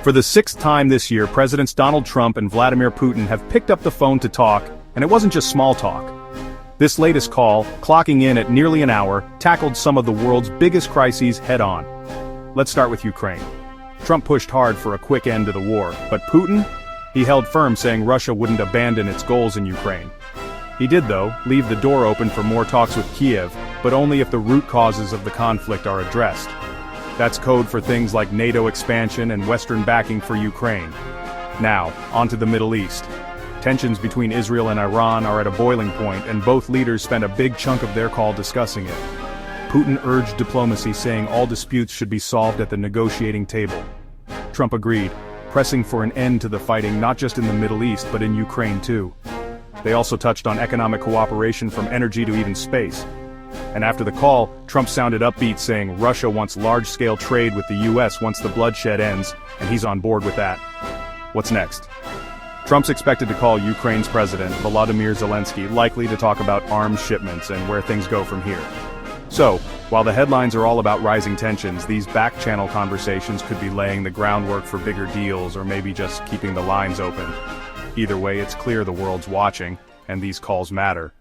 For the sixth time this year, Presidents Donald Trump and Vladimir Putin have picked up the phone to talk, and it wasn't just small talk. This latest call, clocking in at nearly an hour, tackled some of the world's biggest crises head-on. Let's start with Ukraine. Trump pushed hard for a quick end to the war, but Putin? He held firm, saying Russia wouldn't abandon its goals in Ukraine. He did, though, leave the door open for more talks with Kiev, but only if the root causes of the conflict are addressed. That's code for things like NATO expansion and Western backing for Ukraine. Now, on to the Middle East. Tensions between Israel and Iran are at a boiling point, and both leaders spent a big chunk of their call discussing it. Putin urged diplomacy, saying all disputes should be solved at the negotiating table. Trump agreed, pressing for an end to the fighting not just in the Middle East but in Ukraine too. They also touched on economic cooperation from energy to even space. And after the call, Trump sounded upbeat, saying Russia wants large-scale trade with the US once the bloodshed ends, and he's on board with that. What's next? Trump's expected to call Ukraine's president, Vladimir Zelensky, likely to talk about arms shipments and where things go from here. So, while the headlines are all about rising tensions, these back-channel conversations could be laying the groundwork for bigger deals or maybe just keeping the lines open. Either way, it's clear the world's watching, and these calls matter.